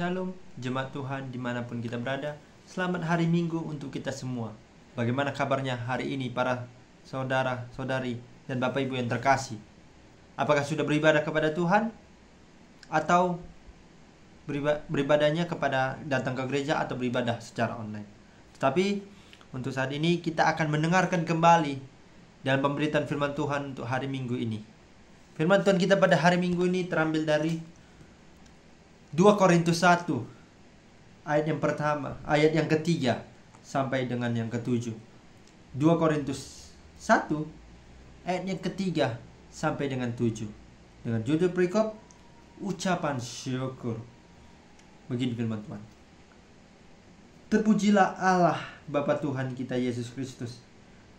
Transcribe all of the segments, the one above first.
Shalom, jemaat Tuhan dimanapun kita berada. Selamat hari Minggu untuk kita semua. Bagaimana kabarnya hari ini para saudara, saudari, dan Bapak Ibu yang terkasih? Apakah sudah beribadah kepada Tuhan? Atau beribadahnya kepada datang ke gereja atau beribadah secara online? Tetapi untuk saat ini kita akan mendengarkan kembali dalam pemberitaan firman Tuhan untuk hari Minggu ini. Firman Tuhan kita pada hari Minggu ini terambil dari 2 Korintus 1 ayat yang pertama, ayat yang ketiga sampai dengan yang ketujuh. 2 Korintus 1 ayat yang ketiga sampai dengan 7. Dengan judul perikop ucapan syukur. Begini firman Tuhan. Terpujilah Allah Bapa Tuhan kita Yesus Kristus,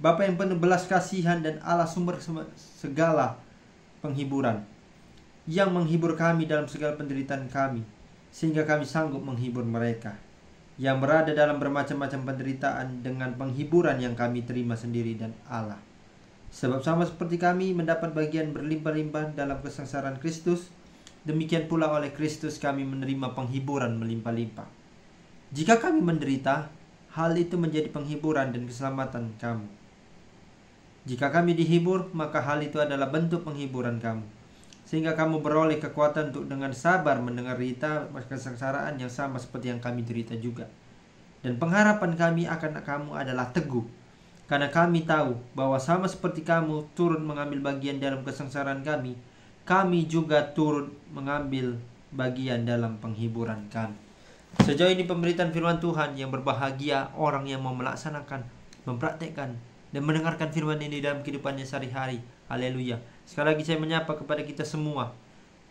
Bapa yang penuh belas kasihan dan Allah sumber segala penghiburan, yang menghibur kami dalam segala penderitaan kami, sehingga kami sanggup menghibur mereka yang berada dalam bermacam-macam penderitaan dengan penghiburan yang kami terima sendiri dan Allah. Sebab sama seperti kami mendapat bagian berlimpah-limpah dalam kesengsaraan Kristus, demikian pula oleh Kristus kami menerima penghiburan melimpah-limpah. Jika kami menderita, hal itu menjadi penghiburan dan keselamatan kamu. Jika kami dihibur, maka hal itu adalah bentuk penghiburan kamu, sehingga kamu beroleh kekuatan untuk dengan sabar mendengar berita kesengsaraan yang sama seperti yang kami derita juga. Dan pengharapan kami akan kamu adalah teguh, karena kami tahu bahwa sama seperti kamu turut mengambil bagian dalam kesengsaraan kami juga turut mengambil bagian dalam penghiburan kami. Sejauh ini pemberitaan firman Tuhan. Yang berbahagia orang yang mau melaksanakan, mempraktekkan, dan mendengarkan firman ini dalam kehidupannya sehari-hari. Haleluya. Sekali lagi saya menyapa kepada kita semua.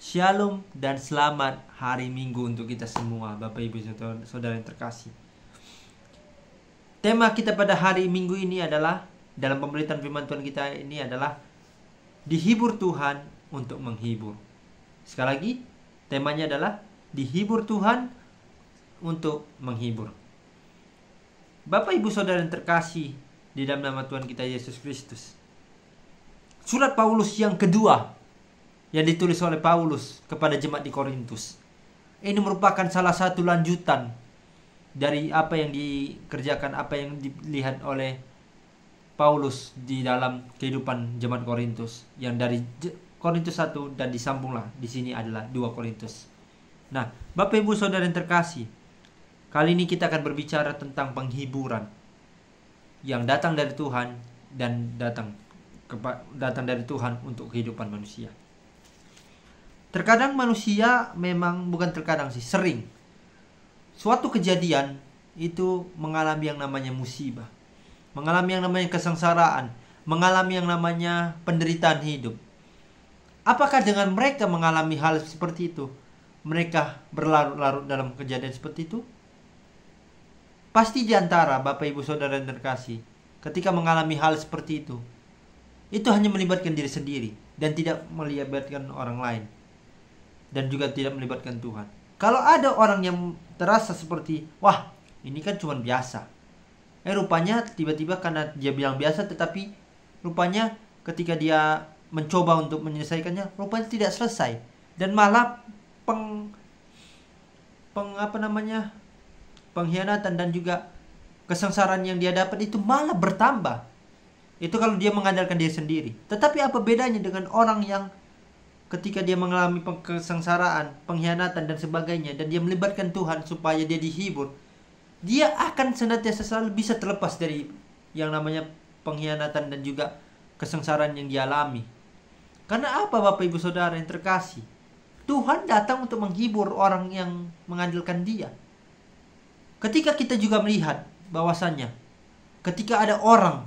Shalom dan selamat hari Minggu untuk kita semua, Bapak Ibu Saudara yang terkasih. Tema kita pada hari Minggu ini adalah, dalam pemberitaan firman Tuhan kita ini adalah, dihibur Tuhan untuk menghibur. Sekali lagi, temanya adalah dihibur Tuhan untuk menghibur. Bapak Ibu Saudara yang terkasih di dalam nama Tuhan kita Yesus Kristus, surat Paulus yang kedua yang ditulis oleh Paulus kepada jemaat di Korintus ini merupakan salah satu lanjutan dari apa yang dikerjakan, apa yang dilihat oleh Paulus di dalam kehidupan jemaat Korintus, yang dari Korintus 1 dan disambunglah di sini adalah 2 Korintus. Nah, Bapak Ibu Saudara yang terkasih, kali ini kita akan berbicara tentang penghiburan yang datang dari Tuhan dan datang dari Tuhan untuk kehidupan manusia. Terkadang manusia memang sering suatu kejadian itu mengalami yang namanya musibah, mengalami yang namanya kesengsaraan, mengalami yang namanya penderitaan hidup. Apakah dengan mereka mengalami hal seperti itu, mereka berlarut-larut dalam kejadian seperti itu? Pasti di antara Bapak Ibu Saudara yang terkasih, ketika mengalami hal seperti itu hanya melibatkan diri sendiri dan tidak melibatkan orang lain, dan juga tidak melibatkan Tuhan. Kalau ada orang yang terasa seperti, wah ini kan cuma biasa, rupanya tiba-tiba karena dia bilang biasa, tetapi rupanya ketika dia mencoba untuk menyelesaikannya, rupanya tidak selesai, dan malah pengkhianatan dan juga kesengsaraan yang dia dapat itu malah bertambah. Itu kalau dia mengandalkan diri sendiri. Tetapi apa bedanya dengan orang yang ketika dia mengalami kesengsaraan, pengkhianatan dan sebagainya, dan dia melibatkan Tuhan supaya dia dihibur, dia akan senantiasa selalu bisa terlepas dari yang namanya pengkhianatan dan juga kesengsaraan yang dia alami. Karena apa Bapak Ibu Saudara yang terkasih? Tuhan datang untuk menghibur orang yang mengandalkan Dia. Ketika kita juga melihat bahwasannya, ketika ada orang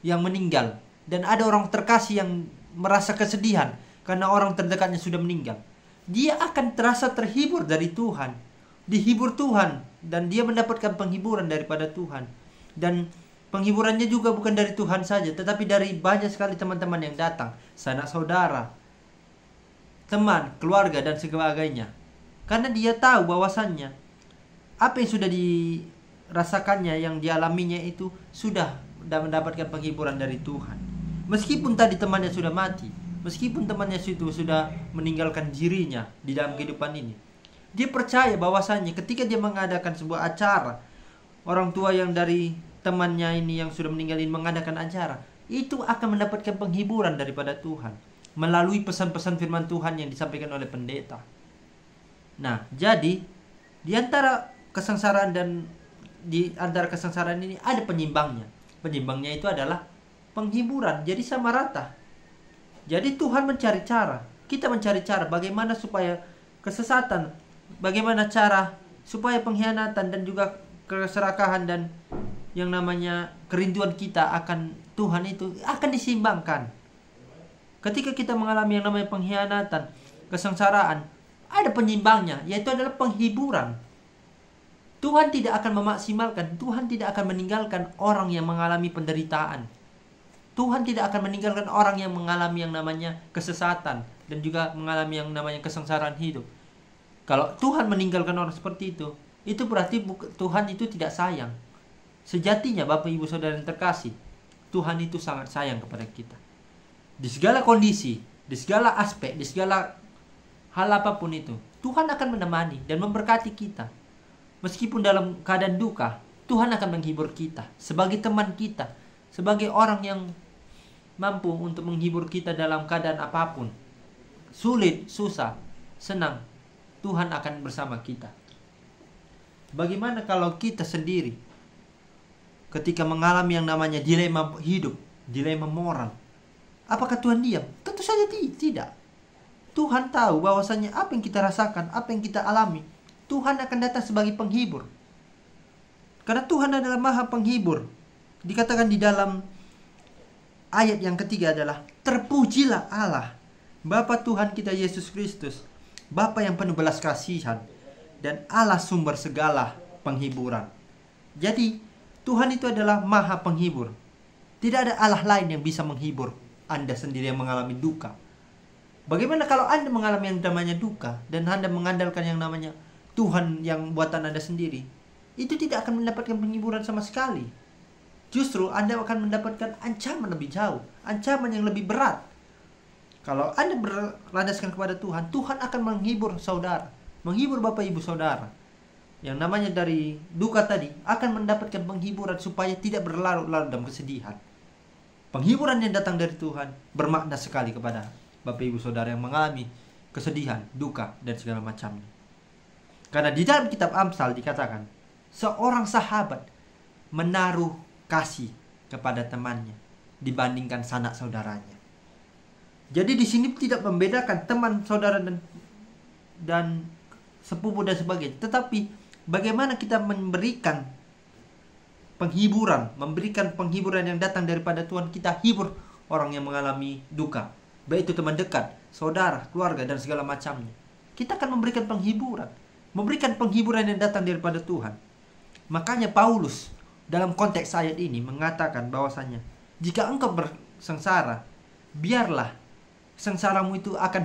yang meninggal dan ada orang terkasih yang merasa kesedihan karena orang terdekatnya sudah meninggal, dia akan terasa terhibur dari Tuhan, dihibur Tuhan, dan dia mendapatkan penghiburan daripada Tuhan. Dan penghiburannya juga bukan dari Tuhan saja, tetapi dari banyak sekali teman-teman yang datang, sanak saudara, teman, keluarga, dan sebagainya. Karena dia tahu bahwasannya apa yang sudah dirasakannya, yang dialaminya itu sudah mendapatkan penghiburan dari Tuhan. Meskipun tadi temannya sudah mati, meskipun temannya itu sudah meninggalkan dirinya di dalam kehidupan ini, Dia percaya bahwasannya ketika dia mengadakan sebuah acara, orang tua yang dari temannya ini yang sudah meninggal ini mengadakan acara, itu akan mendapatkan penghiburan daripada Tuhan melalui pesan-pesan firman Tuhan yang disampaikan oleh pendeta. Nah, jadi di antara kesengsaraan ini ada penyimbangnya. Penyimbangnya itu adalah penghiburan, jadi sama rata. Jadi Tuhan mencari cara, kita mencari cara bagaimana supaya kesesatan, bagaimana cara supaya pengkhianatan dan juga keserakahan dan yang namanya kerinduan kita akan Tuhan itu akan disimbangkan. Ketika kita mengalami yang namanya pengkhianatan, kesengsaraan, ada penyimbangnya, yaitu adalah penghiburan. Tuhan tidak akan memaksimalkan, Tuhan tidak akan meninggalkan orang yang mengalami penderitaan. Tuhan tidak akan meninggalkan orang yang mengalami yang namanya kesesatan dan juga mengalami yang namanya kesengsaraan hidup. Kalau Tuhan meninggalkan orang seperti itu berarti Tuhan itu tidak sayang. Sejatinya Bapak Ibu Saudara yang terkasih, Tuhan itu sangat sayang kepada kita. Di segala kondisi, di segala aspek, di segala hal apapun itu, Tuhan akan menemani dan memberkati kita. Meskipun dalam keadaan duka, Tuhan akan menghibur kita sebagai teman kita, sebagai orang yang mampu untuk menghibur kita dalam keadaan apapun. Sulit, susah, senang, Tuhan akan bersama kita. Bagaimana kalau kita sendiri ketika mengalami yang namanya dilema hidup, dilema moral? Apakah Tuhan diam? Tentu saja tidak. Tuhan tahu bahwasanya apa yang kita rasakan, apa yang kita alami, Tuhan akan datang sebagai penghibur. Karena Tuhan adalah Maha Penghibur. Dikatakan di dalam ayat yang ketiga adalah, terpujilah Allah, Bapa Tuhan kita Yesus Kristus, Bapa yang penuh belas kasihan, dan Allah sumber segala penghiburan. Jadi, Tuhan itu adalah Maha Penghibur. Tidak ada Allah lain yang bisa menghibur Anda sendiri yang mengalami duka. Bagaimana kalau Anda mengalami yang namanya duka, dan Anda mengandalkan yang namanya Tuhan yang buatan Anda sendiri? Itu tidak akan mendapatkan penghiburan sama sekali. Justru Anda akan mendapatkan ancaman lebih jauh, ancaman yang lebih berat. Kalau Anda berlandaskan kepada Tuhan, Tuhan akan menghibur saudara, menghibur Bapak Ibu Saudara. Yang namanya dari duka tadi akan mendapatkan penghiburan supaya tidak berlarut-larut dalam kesedihan. Penghiburan yang datang dari Tuhan bermakna sekali kepada Bapak Ibu Saudara yang mengalami kesedihan, duka, dan segala macamnya. Karena di dalam kitab Amsal dikatakan, seorang sahabat menaruh kasih kepada temannya dibandingkan sanak saudaranya. Jadi di sini tidak membedakan teman, saudara dan sepupu dan sebagainya, tetapi bagaimana kita memberikan penghiburan yang datang daripada Tuhan. Kita hibur orang yang mengalami duka, baik itu teman dekat, saudara, keluarga, dan segala macamnya. Kita akan memberikan penghiburan yang datang daripada Tuhan. Makanya Paulus dalam konteks ayat ini mengatakan bahwasanya, jika engkau bersengsara, biarlah sengsaramu itu akan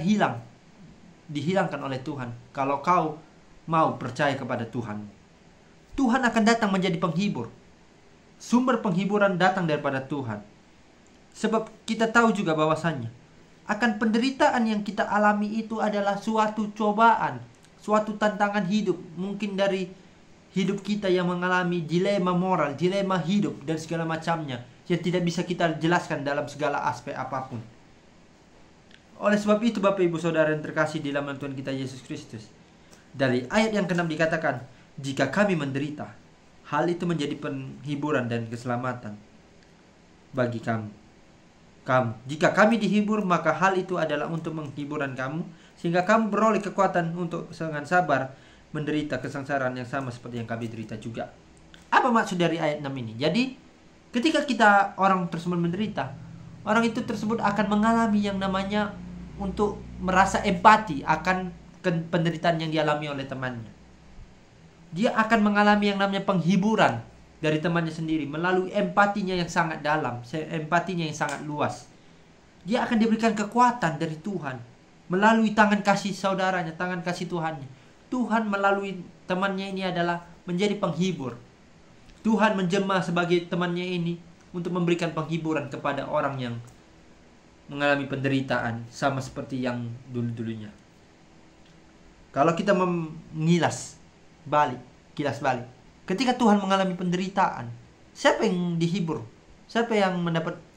dihilangkan oleh Tuhan. Kalau kau mau percaya kepada Tuhan, Tuhan akan datang menjadi penghibur. Sumber penghiburan datang daripada Tuhan. Sebab kita tahu juga bahwasanya akan penderitaan yang kita alami itu adalah suatu cobaan, suatu tantangan hidup. Mungkin dari hidup kita yang mengalami dilema moral, dilema hidup, dan segala macamnya yang tidak bisa kita jelaskan dalam segala aspek apapun. Oleh sebab itu Bapak Ibu Saudara yang terkasih di dalam Tuhan kita Yesus Kristus, dari ayat yang ke-6 dikatakan, jika kami menderita, hal itu menjadi penghiburan dan keselamatan bagi kamu. Jika kami dihibur, maka hal itu adalah untuk menghiburan kamu, sehingga kamu beroleh kekuatan untuk dengan sabar menderita kesengsaraan yang sama seperti yang kami derita juga. Apa maksud dari ayat 6 ini? Jadi, ketika orang tersebut menderita, orang itu tersebut akan mengalami yang namanya untuk merasa empati akan penderitaan yang dialami oleh temannya. Dia akan mengalami yang namanya penghiburan dari temannya sendiri melalui empatinya yang sangat dalam, empatinya yang sangat luas. Dia akan diberikan kekuatan dari Tuhan melalui tangan kasih saudaranya, tangan kasih Tuhannya. Tuhan melalui temannya ini adalah menjadi penghibur. Tuhan menjelma sebagai temannya ini untuk memberikan penghiburan kepada orang yang mengalami penderitaan sama seperti yang dulu-dulunya. Kalau kita mengilas balik, kilas balik, ketika Tuhan mengalami penderitaan, siapa yang dihibur? Siapa yang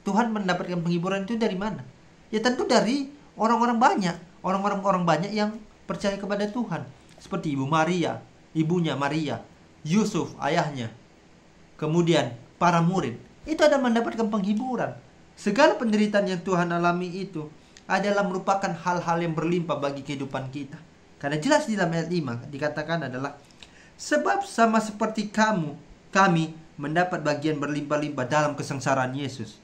Tuhan mendapatkan penghiburan itu dari mana? Ya tentu dari orang-orang banyak, orang-orang banyak yang percaya kepada Tuhan, seperti Ibu Maria, ibunya Maria, Yusuf ayahnya, kemudian para murid. Itu ada mendapatkan penghiburan. Segala penderitaan yang Tuhan alami itu adalah merupakan hal-hal yang berlimpah bagi kehidupan kita. Karena jelas di dalam ayat 5 dikatakan adalah, sebab sama seperti kami mendapat bagian berlimpah-limpah dalam kesengsaraan Yesus,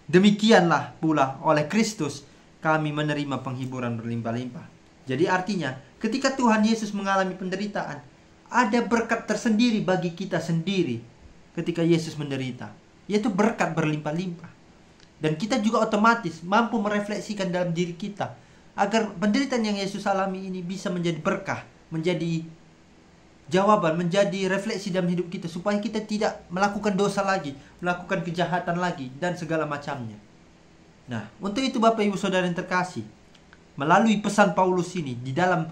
demikianlah pula oleh Kristus kami menerima penghiburan berlimpah-limpah. Jadi artinya, ketika Tuhan Yesus mengalami penderitaan, ada berkat tersendiri bagi kita sendiri ketika Yesus menderita, yaitu berkat berlimpah-limpah. Dan kita juga otomatis mampu merefleksikan dalam diri kita agar penderitaan yang Yesus alami ini bisa menjadi berkah, menjadi jawaban, menjadi refleksi dalam hidup kita, supaya kita tidak melakukan dosa lagi, melakukan kejahatan lagi, dan segala macamnya. Nah, untuk itu Bapak Ibu Saudara yang terkasih, melalui pesan Paulus ini di dalam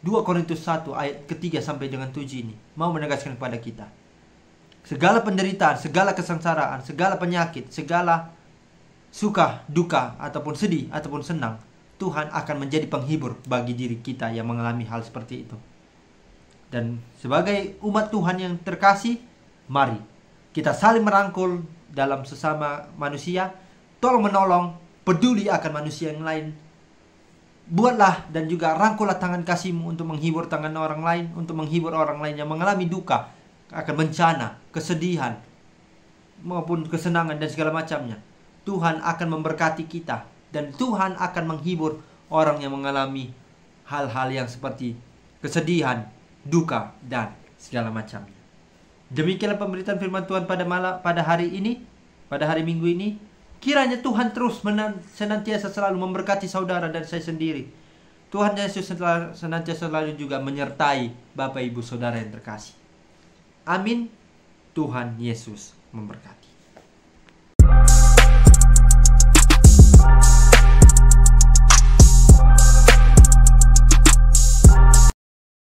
2 Korintus 1 ayat ketiga sampai dengan 7 ini, mau menegaskan kepada kita, segala penderitaan, segala kesengsaraan, segala penyakit, segala suka, duka, ataupun sedih, ataupun senang, Tuhan akan menjadi penghibur bagi diri kita yang mengalami hal seperti itu. Dan sebagai umat Tuhan yang terkasih, mari kita saling merangkul dalam sesama manusia, tolong menolong, peduli akan manusia yang lain. Buatlah dan juga rangkullah tangan kasih-Mu untuk menghibur tangan orang lain, untuk menghibur orang lain yang mengalami duka, akan bencana, kesedihan, maupun kesenangan dan segala macamnya. Tuhan akan memberkati kita, dan Tuhan akan menghibur orang yang mengalami hal-hal yang seperti kesedihan, duka, dan segala macamnya. Demikianlah pemberitaan firman Tuhan pada hari ini, pada hari Minggu ini. Kiranya Tuhan terus senantiasa selalu memberkati saudara dan saya sendiri. Tuhan Yesus senantiasa selalu juga menyertai Bapak Ibu Saudara yang terkasih. Amin. Tuhan Yesus memberkati.